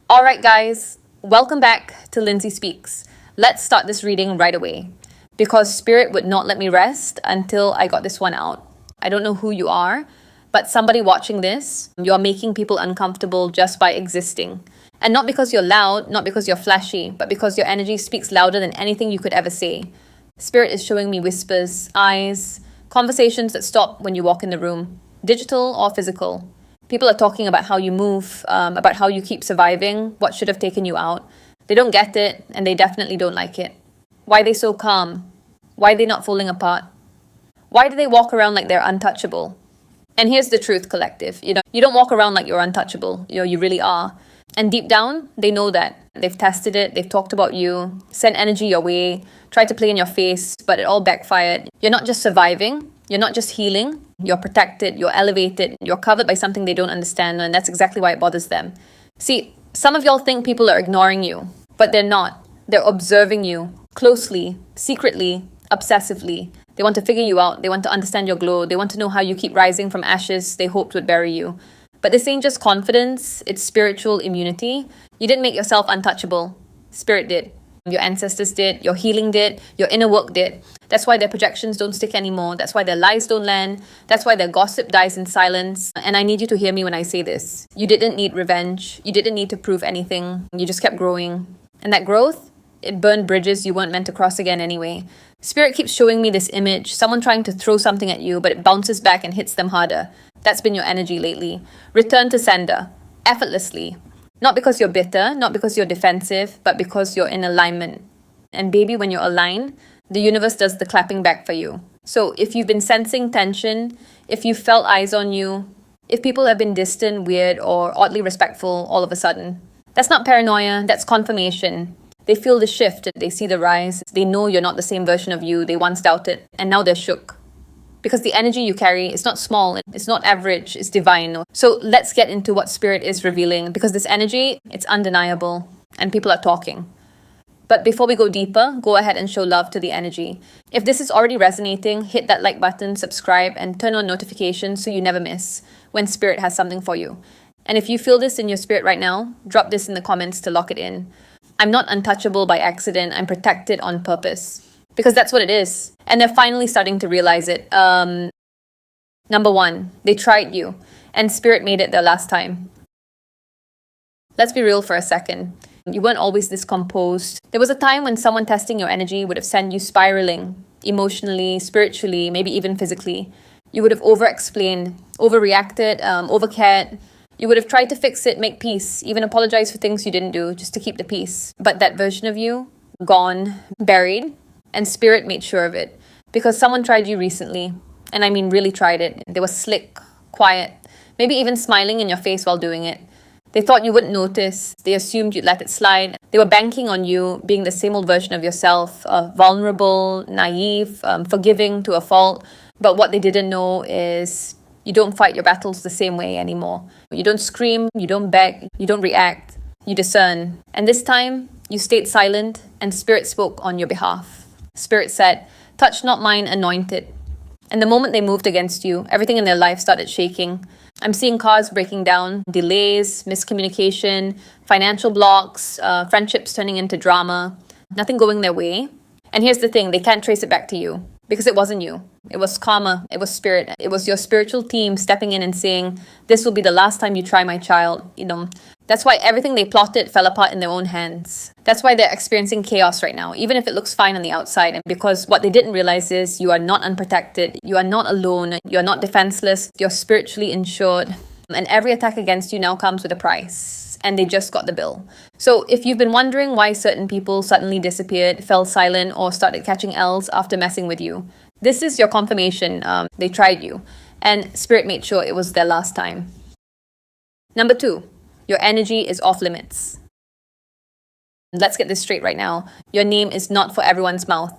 All right, guys, welcome back to Lindsay Speaks. Let's start this reading right away because Spirit would not let me rest until I got this one out. I don't know who you are, but somebody watching this, you're making people uncomfortable just by existing. And not because you're loud, not because you're flashy, but because your energy speaks louder than anything you could ever say. Spirit is showing me whispers, eyes, conversations that stop when you walk in the room, digital or physical. People are talking about how you move, about how you keep surviving, what should have taken you out. They don't get it, and they definitely don't like it. Why are they so calm? Why are they not falling apart? Why do they walk around like they're untouchable? And here's the truth, collective. You don't walk around like you're untouchable. You really are. And deep down, they know that. They've tested it, they've talked about you, sent energy your way, tried to play in your face, but it all backfired. You're not just surviving, you're not just healing, you're protected, you're elevated, you're covered by something they don't understand, and that's exactly why it bothers them. See, some of y'all think people are ignoring you, but they're not. They're observing you closely, secretly, obsessively. They want to figure you out, they want to understand your glow, they want to know how you keep rising from ashes they hoped would bury you. But this ain't just confidence, it's spiritual immunity. You didn't make yourself untouchable. Spirit did. Your ancestors did, your healing did, your inner work did. That's why their projections don't stick anymore. That's why their lies don't land. That's why their gossip dies in silence. And I need you to hear me when I say this. You didn't need revenge. You didn't need to prove anything. You just kept growing. And that growth, it burned bridges you weren't meant to cross again anyway. Spirit keeps showing me this image, someone trying to throw something at you, but it bounces back and hits them harder. That's been your energy lately. Return to sender, effortlessly. Not because you're bitter, not because you're defensive, but because you're in alignment. And baby, when you're aligned, the universe does the clapping back for you. So if you've been sensing tension, if you felt eyes on you, if people have been distant, weird, or oddly respectful all of a sudden, that's not paranoia, that's confirmation. They feel the shift, they see the rise, they know you're not the same version of you they once doubted, and now they're shook. Because the energy you carry is not small, it's not average, it's divine. So let's get into what Spirit is revealing, because this energy, it's undeniable, and people are talking. But before we go deeper, go ahead and show love to the energy. If this is already resonating, hit that like button, subscribe, and turn on notifications so you never miss when Spirit has something for you. And if you feel this in your spirit right now, drop this in the comments to lock it in. I'm not untouchable by accident, I'm protected on purpose. Because that's what it is. And they're finally starting to realize it. Number one, they tried you, and Spirit made it their last time. Let's be real for a second. You weren't always this composed. There was a time when someone testing your energy would have sent you spiraling, emotionally, spiritually, maybe even physically. You would have over-explained, overreacted, overcared. You would have tried to fix it, make peace, even apologize for things you didn't do just to keep the peace. But that version of you, gone, buried, and Spirit made sure of it. Because someone tried you recently, and I mean really tried it. They were slick, quiet, maybe even smiling in your face while doing it. They thought you wouldn't notice. They assumed you'd let it slide. They were banking on you being the same old version of yourself, vulnerable, naive, forgiving to a fault. But what they didn't know is you don't fight your battles the same way anymore. You don't scream, you don't beg, you don't react, you discern. And this time, you stayed silent and Spirit spoke on your behalf. Spirit said, "Touch not mine anointed." And the moment they moved against you, everything in their life started shaking. I'm seeing cars breaking down, delays, miscommunication, financial blocks, friendships turning into drama, nothing going their way. And here's the thing, they can't trace it back to you because it wasn't you. It was karma, it was Spirit, it was your spiritual team stepping in and saying, "This will be the last time you try my child." That's why everything they plotted fell apart in their own hands. That's why they're experiencing chaos right now, even if it looks fine on the outside. And because what they didn't realize is you are not unprotected, you are not alone, you are not defenseless, you're spiritually insured. And every attack against you now comes with a price. And they just got the bill. So if you've been wondering why certain people suddenly disappeared, fell silent, or started catching L's after messing with you, this is your confirmation. They tried you. And Spirit made sure it was their last time. Number two, your energy is off limits. Let's get this straight right now. Your name is not for everyone's mouth.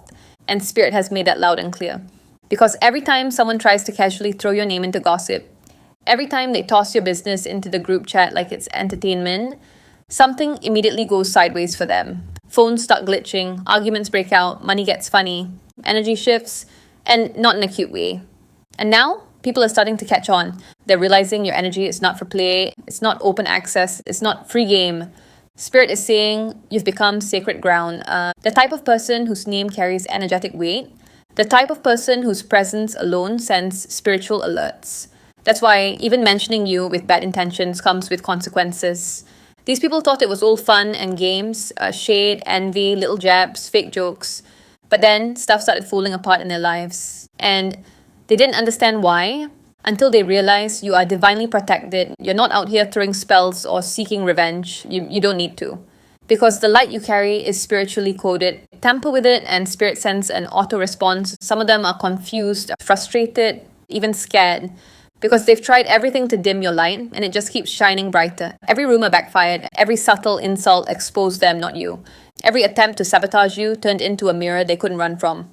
And Spirit has made that loud and clear. Because every time someone tries to casually throw your name into gossip, every time they toss your business into the group chat like it's entertainment, something immediately goes sideways for them. Phones start glitching, arguments break out, money gets funny, energy shifts, and not in a cute way. And now, people are starting to catch on. They're realizing your energy is not for play, it's not open access, it's not free game. Spirit is saying you've become sacred ground, the type of person whose name carries energetic weight, the type of person whose presence alone sends spiritual alerts. That's why even mentioning you with bad intentions comes with consequences. These people thought it was all fun and games, shade, envy, little jabs, fake jokes. But then stuff started falling apart in their lives. And they didn't understand why until they realized you are divinely protected. You're not out here throwing spells or seeking revenge. You don't need to. Because the light you carry is spiritually coded. Tamper with it and spirit sends an auto response. Some of them are confused, frustrated, even scared. Because they've tried everything to dim your light and it just keeps shining brighter. Every rumor backfired. Every subtle insult exposed them, not you. Every attempt to sabotage you turned into a mirror they couldn't run from.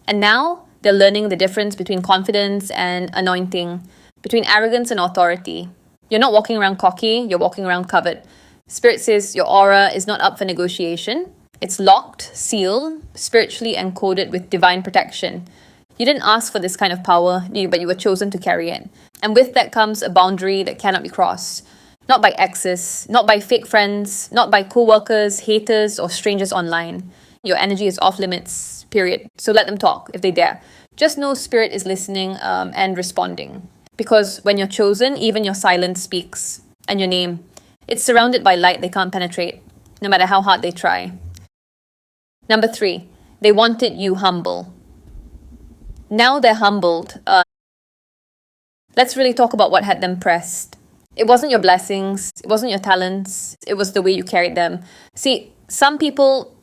And now they're learning the difference between confidence and anointing, between arrogance and authority. You're not walking around cocky, you're walking around covered. Spirit says your aura is not up for negotiation. It's locked, sealed, spiritually encoded with divine protection. You didn't ask for this kind of power, but you were chosen to carry it. And with that comes a boundary that cannot be crossed. Not by exes, not by fake friends, not by co-workers, haters, or strangers online. Your energy is off limits, period. So let them talk if they dare. Just know Spirit is listening and responding. Because when you're chosen, even your silence speaks. And your name, it's surrounded by light they can't penetrate, no matter how hard they try. Number 3, they wanted you humble. Now they're humbled. Let's really talk about what had them pressed. It wasn't your blessings, it wasn't your talents, it was the way you carried them. See, some people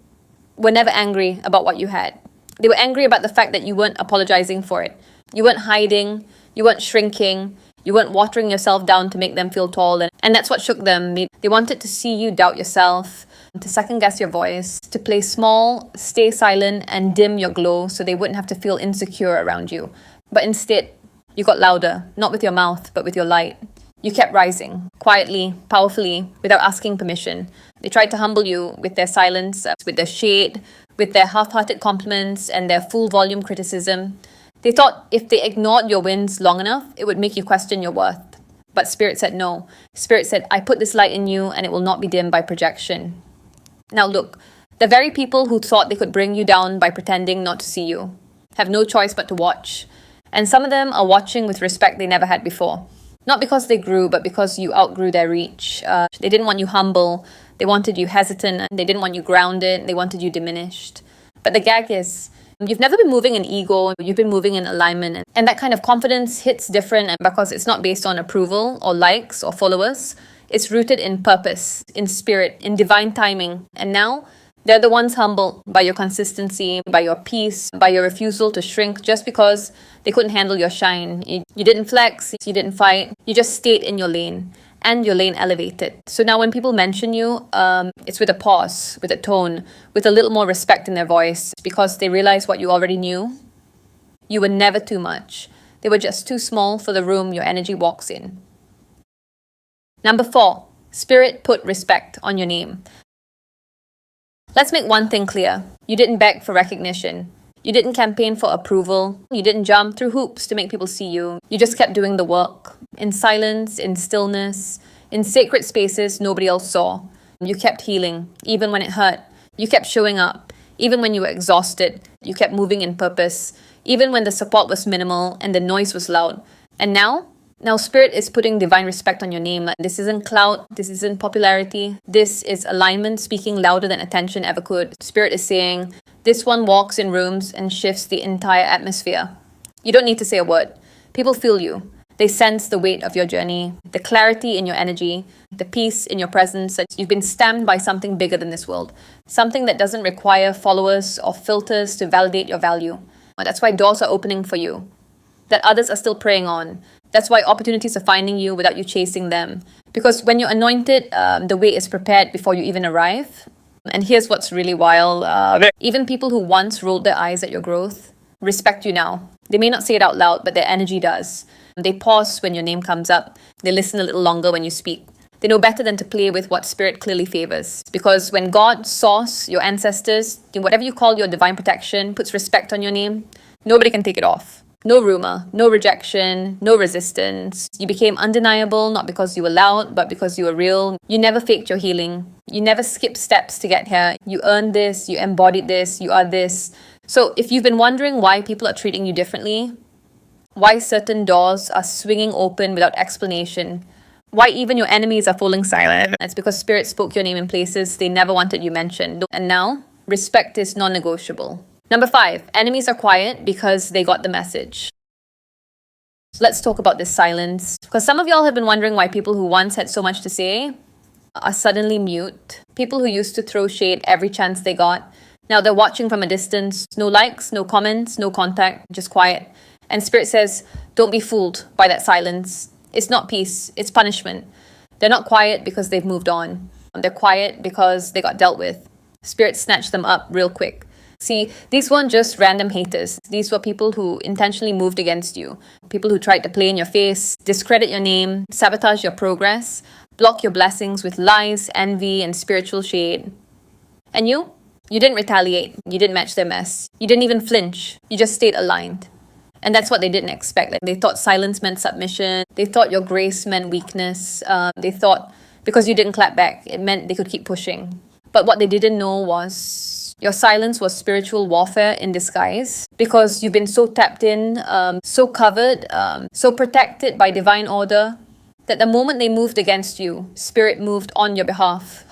were never angry about what you had. They were angry about the fact that you weren't apologizing for it. You weren't hiding, you weren't shrinking, you weren't watering yourself down to make them feel tall. And that's what shook them. They wanted to see you doubt yourself, to second guess your voice, to play small, stay silent, and dim your glow so they wouldn't have to feel insecure around you. But instead, you got louder, not with your mouth, but with your light. You kept rising, quietly, powerfully, without asking permission. They tried to humble you with their silence, with their shade, with their half-hearted compliments, and their full-volume criticism. They thought if they ignored your wins long enough, it would make you question your worth. But Spirit said no. Spirit said, I put this light in you, and it will not be dimmed by projection. Now look, the very people who thought they could bring you down by pretending not to see you have no choice but to watch. And some of them are watching with respect they never had before. Not because they grew, but because you outgrew their reach. They didn't want you humble. They wanted you hesitant. They didn't want you grounded. They wanted you diminished. But the gag is, you've never been moving in ego. You've been moving in alignment. And that kind of confidence hits different because it's not based on approval or likes or followers. It's rooted in purpose, in spirit, in divine timing. And now, they're the ones humbled by your consistency, by your peace, by your refusal to shrink just because they couldn't handle your shine. You didn't flex, you didn't fight, you just stayed in your lane, and your lane elevated. So now when people mention you, it's with a pause, with a tone, with a little more respect in their voice, because they realize what you already knew. You were never too much. They were just too small for the room your energy walks in. Number 4, Spirit put respect on your name. Let's make one thing clear. You didn't beg for recognition. You didn't campaign for approval. You didn't jump through hoops to make people see you. You just kept doing the work. In silence, in stillness, in sacred spaces nobody else saw. You kept healing, even when it hurt. You kept showing up, even when you were exhausted. You kept moving in purpose, even when the support was minimal and the noise was loud. And now Spirit is putting divine respect on your name. This isn't clout, this isn't popularity. This is alignment speaking louder than attention ever could. Spirit is saying, this one walks in rooms and shifts the entire atmosphere. You don't need to say a word. People feel you. They sense the weight of your journey, the clarity in your energy, the peace in your presence. You've been stamped by something bigger than this world. Something that doesn't require followers or filters to validate your value. That's why doors are opening for you, that others are still praying on. That's why opportunities are finding you without you chasing them. Because when you're anointed, the way is prepared before you even arrive. And here's what's really wild. Even people who once rolled their eyes at your growth respect you now. They may not say it out loud, but their energy does. They pause when your name comes up. They listen a little longer when you speak. They know better than to play with what Spirit clearly favors. Because when God, Source, your ancestors, whatever you call your divine protection, puts respect on your name, nobody can take it off. No rumor, no rejection, no resistance. You became undeniable, not because you were loud, but because you were real. You never faked your healing. You never skipped steps to get here. You earned this, you embodied this, you are this. So if you've been wondering why people are treating you differently, why certain doors are swinging open without explanation, why even your enemies are falling silent, it's because Spirit spoke your name in places they never wanted you mentioned. And now, respect is non-negotiable. Number 5, enemies are quiet because they got the message. So let's talk about this silence. Because some of y'all have been wondering why people who once had so much to say are suddenly mute. People who used to throw shade every chance they got. Now they're watching from a distance. No likes, no comments, no contact, just quiet. And Spirit says, don't be fooled by that silence. It's not peace, it's punishment. They're not quiet because they've moved on. They're quiet because they got dealt with. Spirit snatched them up real quick. See, these weren't just random haters. These were people who intentionally moved against you. People who tried to play in your face, discredit your name, sabotage your progress, block your blessings with lies, envy, and spiritual shade. And you? You didn't retaliate. You didn't match their mess. You didn't even flinch. You just stayed aligned. And that's what they didn't expect. Like, they thought silence meant submission. They thought your grace meant weakness. They thought because you didn't clap back, it meant they could keep pushing. But what they didn't know was your silence was spiritual warfare in disguise, because you've been so tapped in, so covered, so protected by divine order, that the moment they moved against you, Spirit moved on your behalf.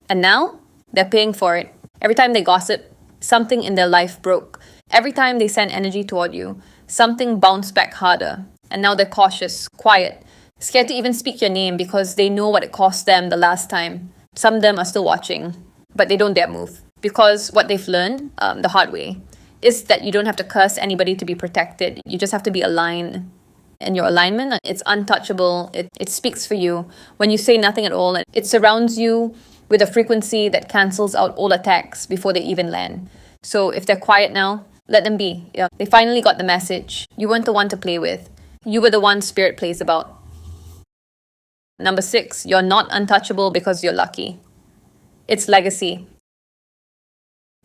And now, they're paying for it. Every time they gossip, something in their life broke. Every time they sent energy toward you, something bounced back harder. And now they're cautious, quiet, scared to even speak your name because they know what it cost them the last time. Some of them are still watching, but they don't dare move. Because what they've learned, the hard way, is that you don't have to curse anybody to be protected. You just have to be aligned. And your alignment, it's untouchable. It speaks for you. When you say nothing at all, it surrounds you with a frequency that cancels out all attacks before they even land. So if they're quiet now, let them be. Yeah. They finally got the message. You weren't the one to play with. You were the one Spirit plays about. Number 6, you're not untouchable because you're lucky. It's legacy.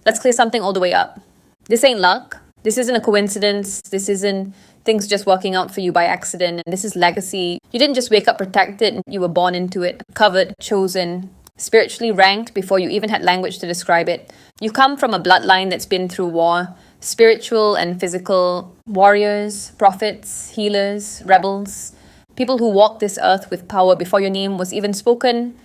Let's clear something all the way up. This ain't luck. This isn't a coincidence. This isn't things just working out for you by accident. This is legacy. You didn't just wake up protected. You were born into it, covered, chosen, spiritually ranked before you even had language to describe it. You come from a bloodline that's been through war, spiritual and physical, warriors, prophets, healers, rebels, people who walked this earth with power before your name was even spoken.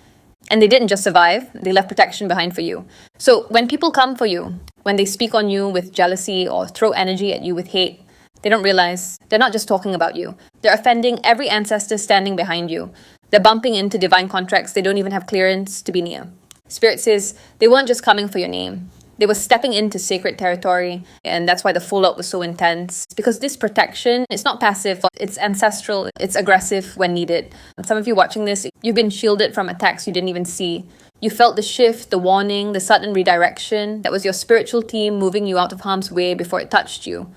And they didn't just survive, they left protection behind for you. So when people come for you, when they speak on you with jealousy or throw energy at you with hate, they don't realize they're not just talking about you. They're offending every ancestor standing behind you. They're bumping into divine contracts they don't even have clearance to be near. Spirit says they weren't just coming for your name. They were stepping into sacred territory, and that's why the fallout was so intense. Because this protection, it's not passive, it's ancestral, it's aggressive when needed. Some of you watching this, you've been shielded from attacks you didn't even see. You felt the shift, the warning, the sudden redirection. That was your spiritual team moving you out of harm's way before it touched you.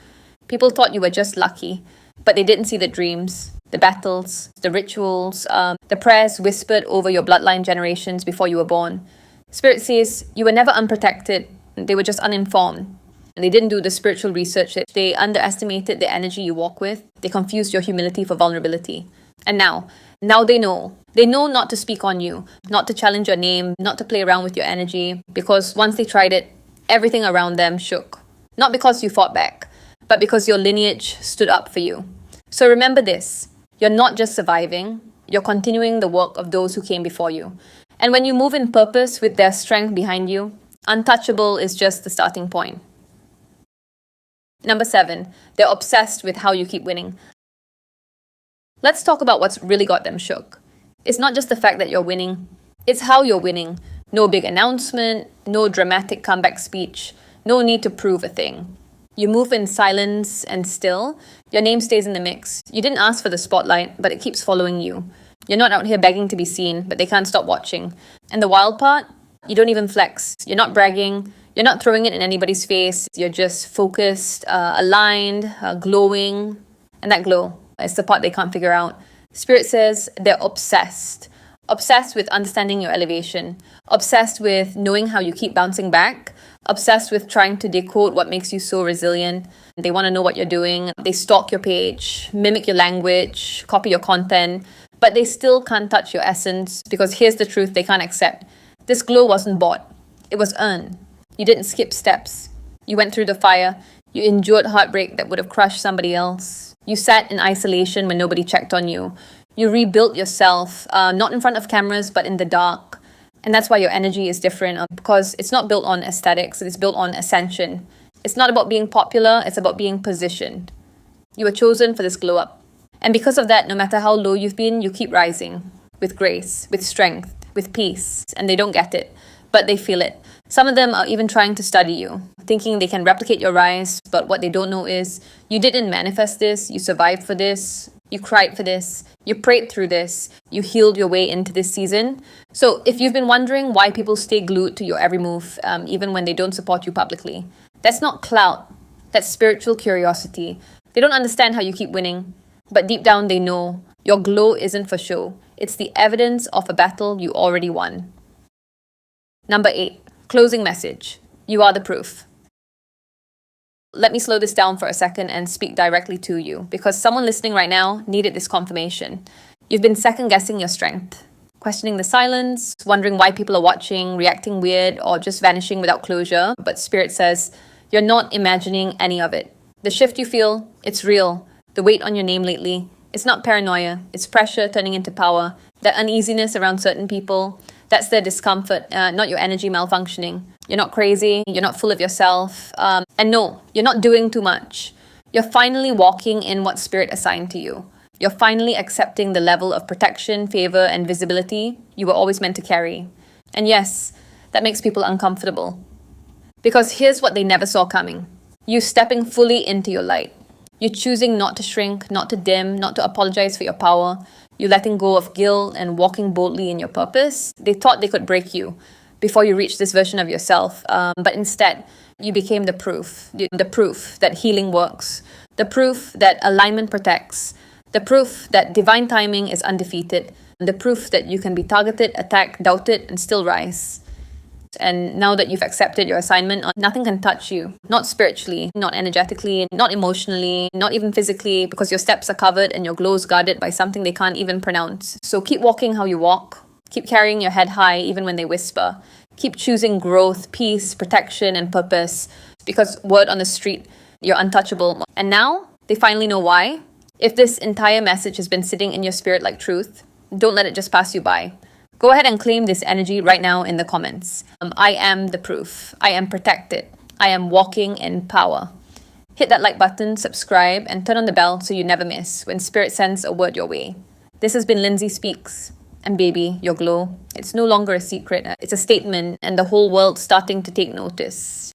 People thought you were just lucky, but they didn't see the dreams, the battles, the rituals, the prayers whispered over your bloodline generations before you were born. Spirit says you were never unprotected. They were just uninformed. They didn't do the spiritual research. They underestimated the energy you walk with. They confused your humility for vulnerability. And now they know. They know not to speak on you, not to challenge your name, not to play around with your energy. Because once they tried it, everything around them shook. Not because you fought back, but because your lineage stood up for you. So remember this. You're not just surviving. You're continuing the work of those who came before you. And when you move in purpose with their strength behind you, untouchable is just the starting point. Number 7, they're obsessed with how you keep winning. Let's talk about what's really got them shook. It's not just the fact that you're winning, it's how you're winning. No big announcement, no dramatic comeback speech, no need to prove a thing. You move in silence and still, your name stays in the mix. You didn't ask for the spotlight, but it keeps following you. You're not out here begging to be seen, but they can't stop watching. And the wild part? You don't even flex. You're not bragging. You're not throwing it in anybody's face. You're just focused, aligned, glowing. And that glow is the part they can't figure out. Spirit says they're obsessed. Obsessed with understanding your elevation. Obsessed with knowing how you keep bouncing back. obsessed with trying to decode what makes you so resilient. They want to know what you're doing. They stalk your page, mimic your language, copy your content, but they still can't touch your essence because here's the truth they can't accept. This glow wasn't bought. It was earned. You didn't skip steps. You went through the fire. You endured heartbreak that would have crushed somebody else. You sat in isolation when nobody checked on you. You rebuilt yourself, not in front of cameras, but in the dark. And that's why your energy is different, because it's not built on aesthetics, it's built on ascension. It's not about being popular, it's about being positioned. You were chosen for this glow up. And because of that, no matter how low you've been, you keep rising with grace, with strength, with peace. And they don't get it, but they feel it. Some of them are even trying to study you, thinking they can replicate your rise, but what they don't know is you didn't manifest this, you survived for this, you cried for this, you prayed through this, you healed your way into this season. So if you've been wondering why people stay glued to your every move, even when they don't support you publicly, that's not clout, that's spiritual curiosity. They don't understand how you keep winning, but deep down they know your glow isn't for show. It's the evidence of a battle you already won. Number 8, closing message. You are the proof. Let me slow this down for a second and speak directly to you, because someone listening right now needed this confirmation. You've been second-guessing your strength, questioning the silence, wondering why people are watching, reacting weird, or just vanishing without closure. But Spirit says, you're not imagining any of it. The shift you feel, it's real. The weight on your name lately, it's not paranoia, it's pressure turning into power. That uneasiness around certain people, that's their discomfort, not your energy malfunctioning. You're not crazy, you're not full of yourself. And no, you're not doing too much. You're finally walking in what Spirit assigned to you. You're finally accepting the level of protection, favor, and visibility you were always meant to carry. And yes, that makes people uncomfortable. Because here's what they never saw coming. You stepping fully into your light. You choosing not to shrink, not to dim, not to apologize for your power. You letting go of guilt and walking boldly in your purpose. They thought they could break you before you reached this version of yourself. But instead, you became the proof. The proof that healing works. The proof that alignment protects. The proof that divine timing is undefeated. The proof that you can be targeted, attacked, doubted, and still rise. And now that you've accepted your assignment, nothing can touch you. Not spiritually, not energetically, not emotionally, not even physically, because your steps are covered and your glow is guarded by something they can't even pronounce. So keep walking how you walk. Keep carrying your head high even when they whisper. Keep choosing growth, peace, protection, and purpose. Because word on the street, you're untouchable. And now, they finally know why. If this entire message has been sitting in your spirit like truth, don't let it just pass you by. Go ahead and claim this energy right now in the comments. I am the proof. I am protected. I am walking in power. Hit that like button, subscribe, and turn on the bell so you never miss when Spirit sends a word your way. This has been Lindsay Speaks. And baby, your glow, it's no longer a secret. It's a statement, and the whole world's starting to take notice.